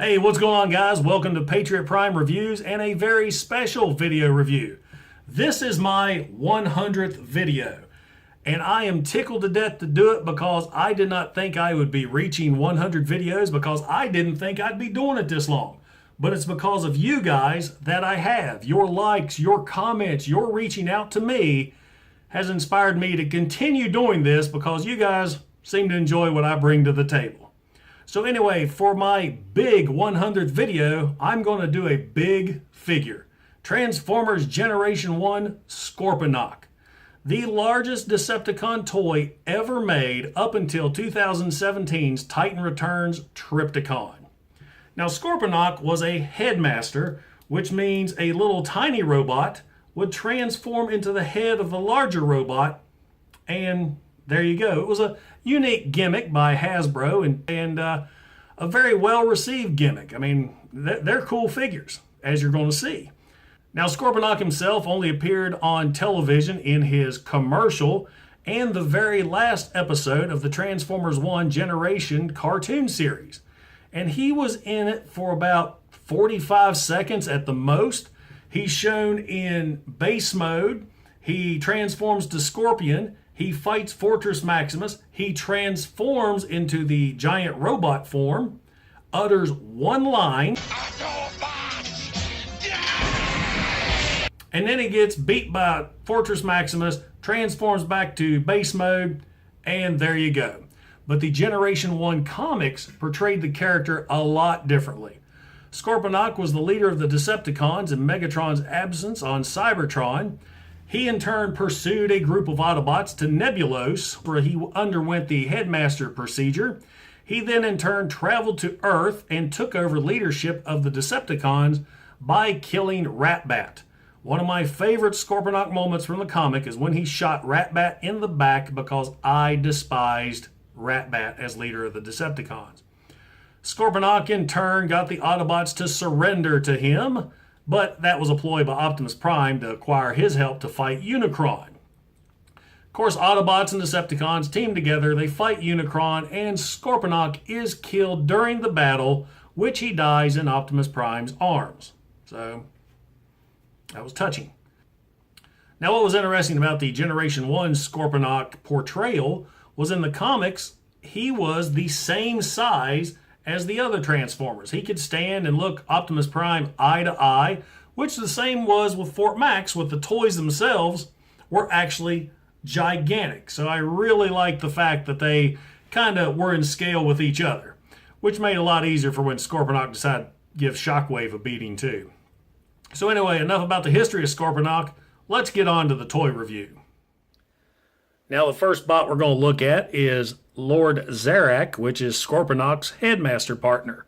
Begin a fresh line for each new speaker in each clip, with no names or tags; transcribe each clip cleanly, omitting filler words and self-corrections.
Hey, what's going on, guys? Welcome to Patriot Prime Reviews and a very special video review. This is my 100th video, and I am tickled to death to do it because I did not think I would be reaching 100 videos because I didn't think I'd be doing it this long. But it's because of you guys that I have. Your likes, your comments, your reaching out to me has inspired me to continue doing this because you guys seem to enjoy what I bring to the table. So anyway, for my big 100th video, I'm going to do a big figure. Transformers Generation 1 Scorponok. The largest Decepticon toy ever made up until 2017's Titan Returns Triptychon. Now Scorponok was a Headmaster, which means a little tiny robot would transform into the head of the larger robot, and there you go. It was a unique gimmick by Hasbro and a very well-received gimmick. I mean, they're cool figures, as you're going to see. Now, Scorponok himself only appeared on television in his commercial and the very last episode of the Transformers 1 Generation cartoon series. And he was in it for about 45 seconds at the most. He's shown in base mode. He transforms to Scorpion. He fights Fortress Maximus. He transforms into the giant robot form, utters one line, and then he gets beat by Fortress Maximus, transforms back to base mode, and there you go. But the Generation 1 comics portrayed the character a lot differently. Scorponok was the leader of the Decepticons in Megatron's absence on Cybertron. He in turn pursued a group of Autobots to Nebulos, where he underwent the Headmaster procedure. He then in turn traveled to Earth and took over leadership of the Decepticons by killing Ratbat. One of my favorite Scorponok moments from the comic is when he shot Ratbat in the back because I despised Ratbat as leader of the Decepticons. Scorponok in turn got the Autobots to surrender to him, but that was a ploy by Optimus Prime to acquire his help to fight Unicron. Of course, Autobots and Decepticons team together, they fight Unicron, and Scorponok is killed during the battle, which he dies in Optimus Prime's arms. So, that was touching. Now, what was interesting about the Generation 1 Scorponok portrayal was in the comics, he was the same size as the other Transformers. He could stand and look Optimus Prime eye to eye, which the same was with Fort Max, with the toys themselves were actually gigantic. So I really like the fact that they kind of were in scale with each other, which made it a lot easier for when Scorponok decided to give Shockwave a beating too. So anyway, enough about the history of Scorponok. Let's get on to the toy review. Now the first bot we're going to look at is Lord Zarek, which is Scorponok's Headmaster partner.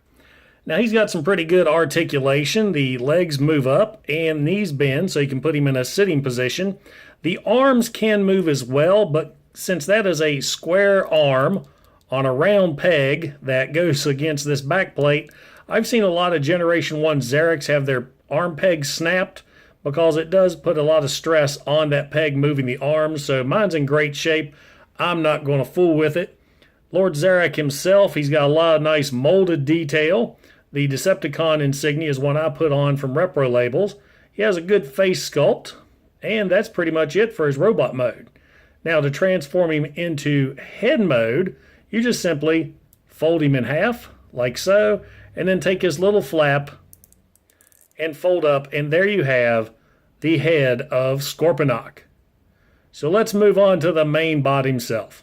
Now he's got some pretty good articulation. The legs move up and knees bend so you can put him in a sitting position. The arms can move as well, but since that is a square arm on a round peg that goes against this back plate, I've seen a lot of Generation 1 Zareks have their arm pegs snapped because it does put a lot of stress on that peg moving the arms. So mine's in great shape. I'm not going to fool with it. Lord Zarek himself, he's got a lot of nice molded detail. The Decepticon insignia is one I put on from Repro Labels. He has a good face sculpt, and that's pretty much it for his robot mode. Now to transform him into head mode, you just simply fold him in half, like so, and then take his little flap and fold up, and there you have the head of Scorponok. So let's move on to the main bot himself.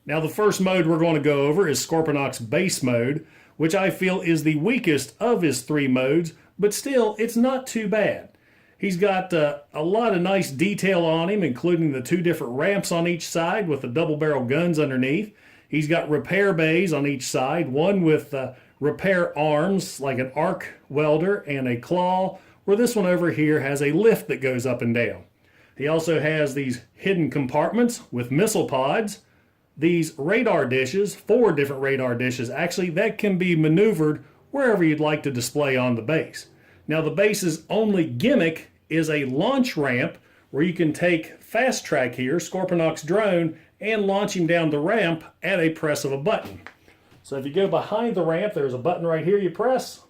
Now the first mode we're going to go over is Scorponok's base mode, which I feel is the weakest of his three modes, but still it's not too bad. He's got a lot of nice detail on him, including the two different ramps on each side with the double barrel guns underneath. He's got repair bays on each side, one with repair arms like an arc welder and a claw, where this one over here has a lift that goes up and down. He also has these hidden compartments with missile pods, these radar dishes, 4 different radar dishes actually, that can be maneuvered wherever you'd like to display on the base. Now the base's only gimmick is a launch ramp where you can take Fast Track here, Scorponok's drone, and launch him down the ramp at a press of a button. So if you go behind the ramp, there's a button right here you press,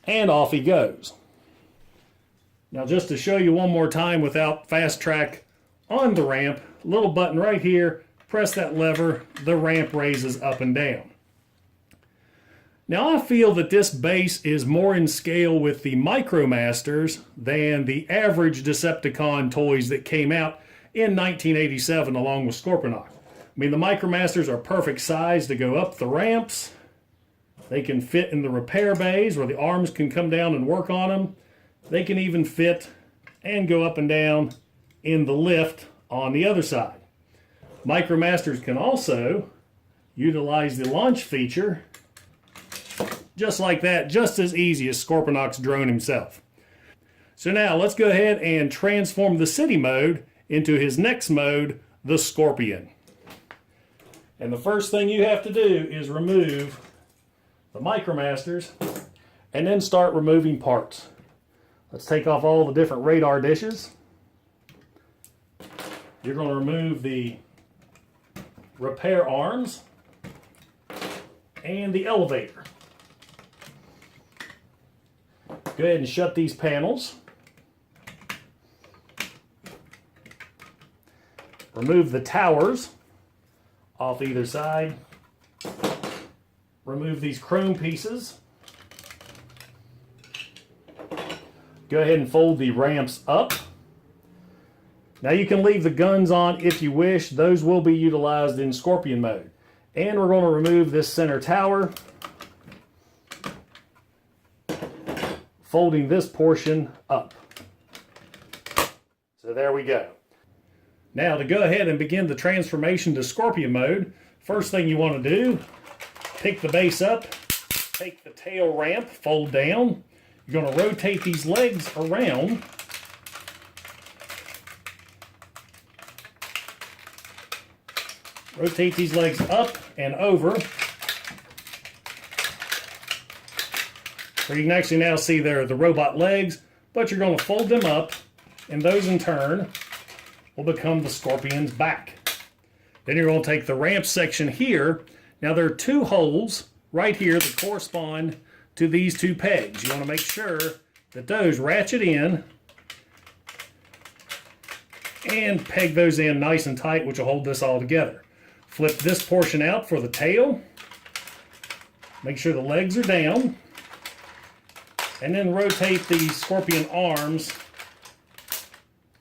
and off he goes. Now just to show you one more time without fast track on the ramp, little button right here, press that lever, the ramp raises up and down. Now I feel that this base is more in scale with the MicroMasters than the average Decepticon toys that came out in 1987 along with Scorponok. I mean, the MicroMasters are perfect size to go up the ramps. They can fit in the repair bays where the arms can come down and work on them. They can even fit and go up and down in the lift on the other side. MicroMasters can also utilize the launch feature just like that, just as easy as Scorponok's drone himself. So now let's go ahead and transform the city mode into his next mode, the Scorpion. And the first thing you have to do is remove the MicroMasters and then start removing parts. Let's take off all the different radar dishes. You're going to remove the repair arms and the elevator. Go ahead and shut these panels. Remove the towers off either side. Remove these chrome pieces. Go ahead and fold the ramps up. Now you can leave the guns on if you wish. Those will be utilized in Scorpion mode. And we're going to remove this center tower, folding this portion up. So there we go. Now to go ahead and begin the transformation to Scorpion mode, first thing you want to do, pick the base up, take the tail ramp, fold down. You're going to rotate these legs around. Rotate these legs up and over. So you can actually now see there the robot legs, but you're going to fold them up, and those in turn will become the Scorpion's back. Then you're going to take the ramp section here. Now there are two holes right here that correspond to these two pegs. You want to make sure that those ratchet in and peg those in nice and tight, which will hold this all together. Flip this portion out for the tail. Make sure the legs are down. And then rotate the Scorpion arms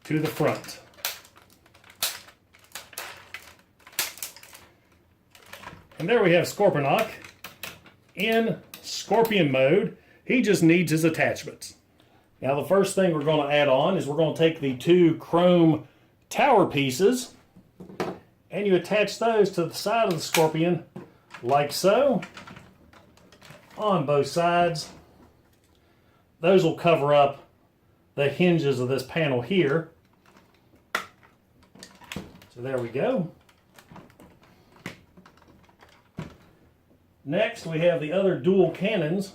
to the front. And there we have Scorponok in Scorpion mode. He just needs his attachments. Now the first thing we're going to add on is we're going to take the two chrome tower pieces and you attach those to the side of the Scorpion like so on both sides. Those will cover up the hinges of this panel here. So there we go. Next we have the other dual cannons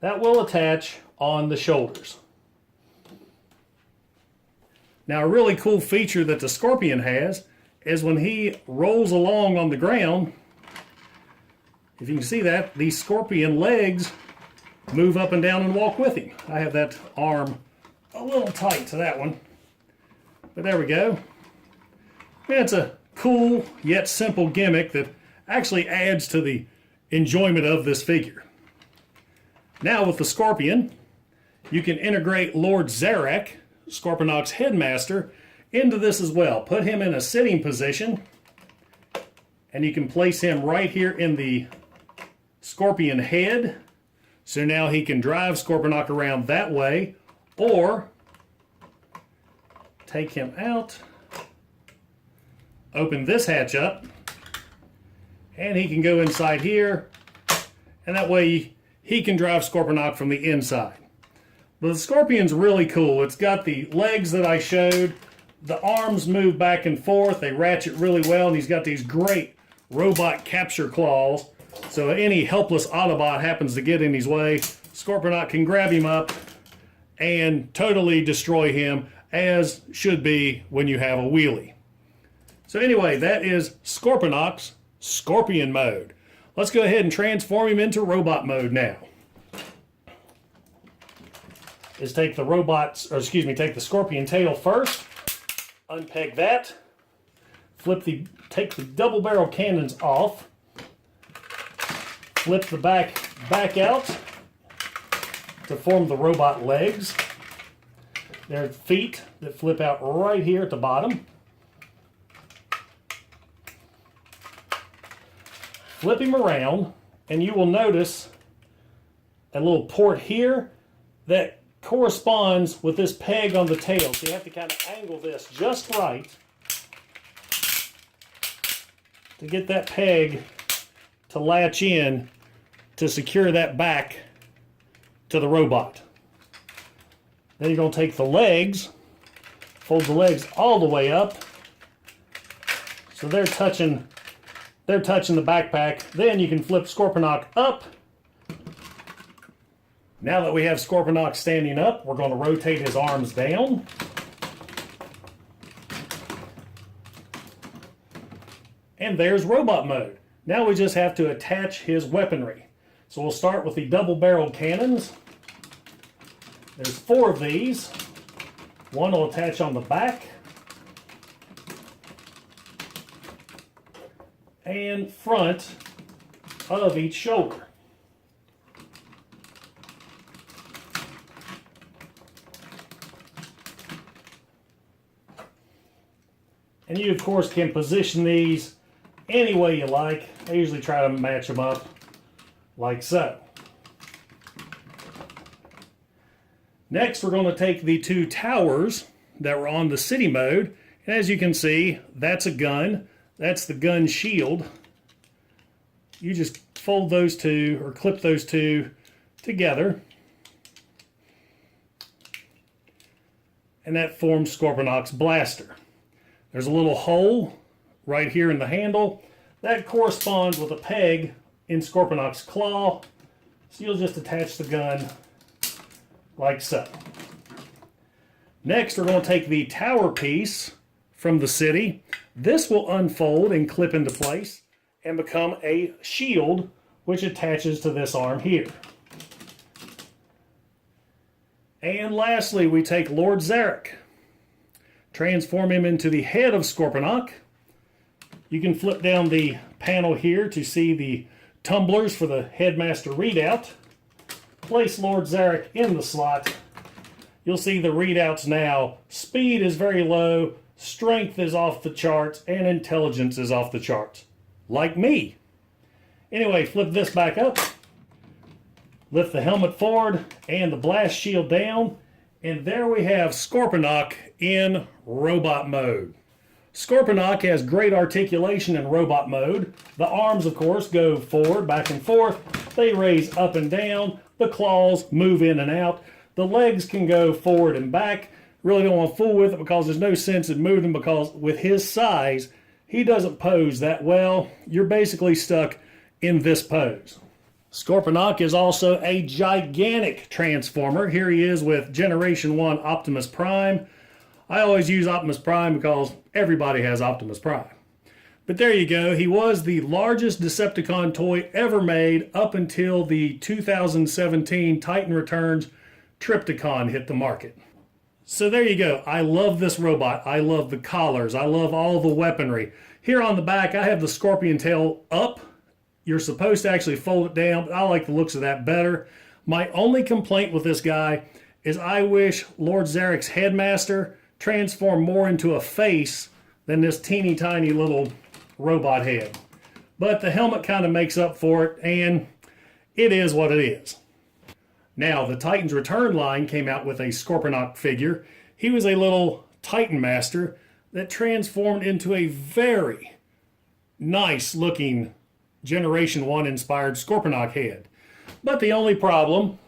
that will attach on the shoulders. Now a really cool feature that the Scorpion has is when he rolls along on the ground, if you can see that, these Scorpion legs move up and down and walk with him. I have that arm a little tight to that one, but there we go. Yeah, it's a cool yet simple gimmick that actually adds to the enjoyment of this figure. Now with the Scorpion, you can integrate Lord Zarek, Scorponok's Headmaster, into this as well. Put him in a sitting position, and you can place him right here in the Scorpion head. So now he can drive Scorponok around that way, or take him out, open this hatch up, and he can go inside here, and that way he can drive Scorponok from the inside. But the Scorpion's really cool. It's got the legs that I showed. The arms move back and forth. They ratchet really well, and he's got these great robot capture claws. So any helpless Autobot happens to get in his way, Scorponok can grab him up and totally destroy him, as should be when you have a wheelie. So anyway, that is Scorponok's Scorpion mode. Let's go ahead and transform him into robot mode now. Is take the take the scorpion tail first, unpeg that, take the double barrel cannons off, flip the back out to form the robot legs. There are feet that flip out right here at the bottom. Flip him around, and you will notice a little port here that corresponds with this peg on the tail. So you have to kind of angle this just right to get that peg to latch in to secure that back to the robot. Then you're going to take the legs, fold the legs all the way up so they're touching the backpack. Then you can flip Scorponok up. Now that we have Scorponok standing up, we're going to rotate his arms down. And there's robot mode. Now we just have to attach his weaponry. So we'll start with the double-barreled cannons. There's 4 of these. One will attach on the back and front of each shoulder. And you, of course, can position these any way you like. I usually try to match them up like so. Next, we're going to take the 2 towers that were on the city mode. And as you can see, that's a gun. That's the gun shield. You just fold those 2 or clip those 2 together. And that forms Scorponok's blaster. There's a little hole right here in the handle. That corresponds with a peg in Scorponok's claw. So you'll just attach the gun like so. Next, we're going to take the tower piece from the city. This will unfold and clip into place and become a shield which attaches to this arm here. And lastly, we take Lord Zarek. Transform him into the head of Scorponok. You can flip down the panel here to see the tumblers for the Headmaster readout. Place Lord Zarek in the slot. You'll see the readouts now. Speed is very low, strength is off the charts, and intelligence is off the charts. Like me. Anyway, flip this back up. Lift the helmet forward and the blast shield down. And there we have Scorponok in robot mode. Scorponok has great articulation in robot mode. The arms, of course, go forward, back and forth. They raise up and down. The claws move in and out. The legs can go forward and back. Really don't want to fool with it because there's no sense in moving, because with his size, he doesn't pose that well. You're basically stuck in this pose. Scorponok is also a gigantic transformer. Here he is with Generation 1 Optimus Prime. I always use Optimus Prime because everybody has Optimus Prime. But there you go. He was the largest Decepticon toy ever made up until the 2017 Titan Returns Tripticon hit the market. So there you go. I love this robot. I love the collars. I love all the weaponry. Here on the back, I have the scorpion tail up. You're supposed to actually fold it down, but I like the looks of that better. My only complaint with this guy is I wish Lord Zarek's Headmaster transformed more into a face than this teeny tiny little robot head. But the helmet kind of makes up for it, and it is what it is. Now, the Titan's Return line came out with a Scorponok figure. He was a little Titan Master that transformed into a very nice looking Generation 1 inspired Scorponok head. But the only problem,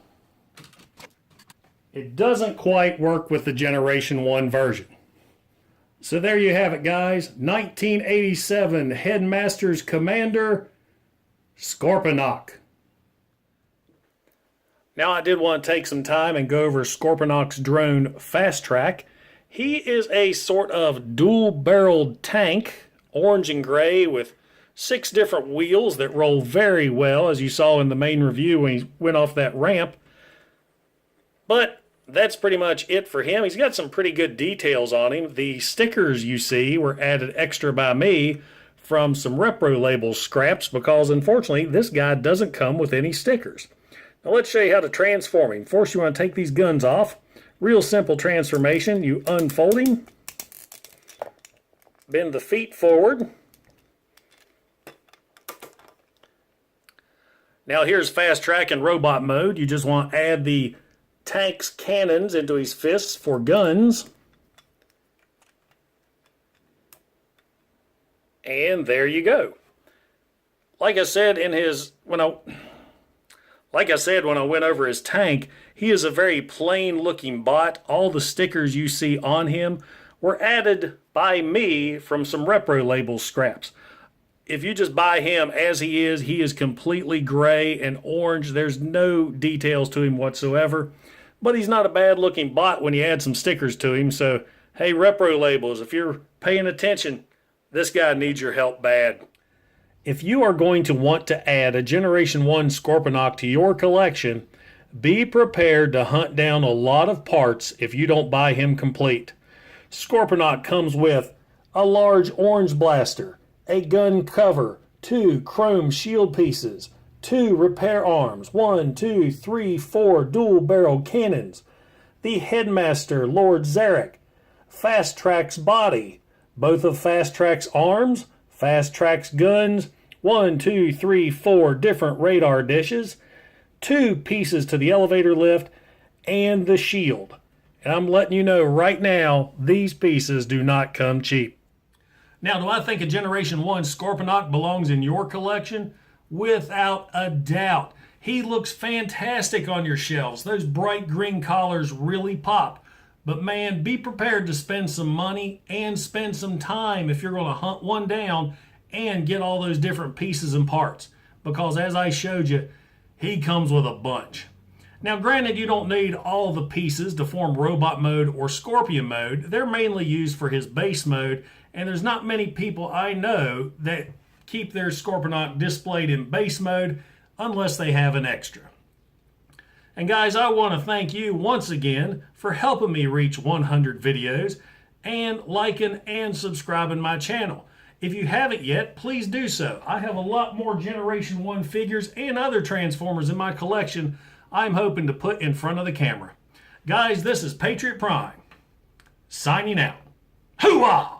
it doesn't quite work with the Generation 1 version. So there you have it, guys. 1987 Headmaster's Commander, Scorponok. Now I did want to take some time and go over Scorponok's drone Fast Track. He is a sort of dual-barreled tank, orange and gray with 6 different wheels that roll very well, as you saw in the main review when he went off that ramp. But that's pretty much it for him. He's got some pretty good details on him. The stickers you see were added extra by me from some repro label scraps because unfortunately this guy doesn't come with any stickers. Now let's show you how to transform him. First you want to take these guns off. Real simple transformation. You unfold him, bend the feet forward. Now here's fast track and robot mode. You just want to add the tank's cannons into his fists for guns. And there you go. Like I said when I went over his tank, he is a very plain looking bot. All the stickers you see on him were added by me from some repro label scraps. If you just buy him as he is completely gray and orange. There's no details to him whatsoever. But he's not a bad looking bot when you add some stickers to him. So, hey, repro labels, if you're paying attention, this guy needs your help bad. If you are going to want to add a Generation 1 Scorponok to your collection, be prepared to hunt down a lot of parts if you don't buy him complete. Scorponok comes with a large orange blaster, a gun cover, 2 chrome shield pieces, 2 repair arms, 1, 2, 3, 4 dual barrel cannons, the Headmaster Lord Zarek, Fast Track's body, both of Fast Track's arms, Fast Track's guns, 1, 2, 3, 4 different radar dishes, 2 pieces to the elevator lift, and the shield. And I'm letting you know right now, these pieces do not come cheap. Now, do I think a Generation 1 Scorponok belongs in your collection? Without a doubt. He looks fantastic on your shelves. Those bright green collars really pop. But man, be prepared to spend some money and spend some time if you're going to hunt one down and get all those different pieces and parts. Because as I showed you, he comes with a bunch. Now granted, you don't need all the pieces to form robot mode or scorpion mode. They're mainly used for his base mode, and there's not many people I know that keep their Scorponok displayed in base mode unless they have an extra. And guys, I want to thank you once again for helping me reach 100 videos and liking and subscribing my channel. If you haven't yet, please do so. I have a lot more Generation 1 figures and other Transformers in my collection I'm hoping to put in front of the camera. Guys, this is Patriot Prime, signing out. Hoo-ah!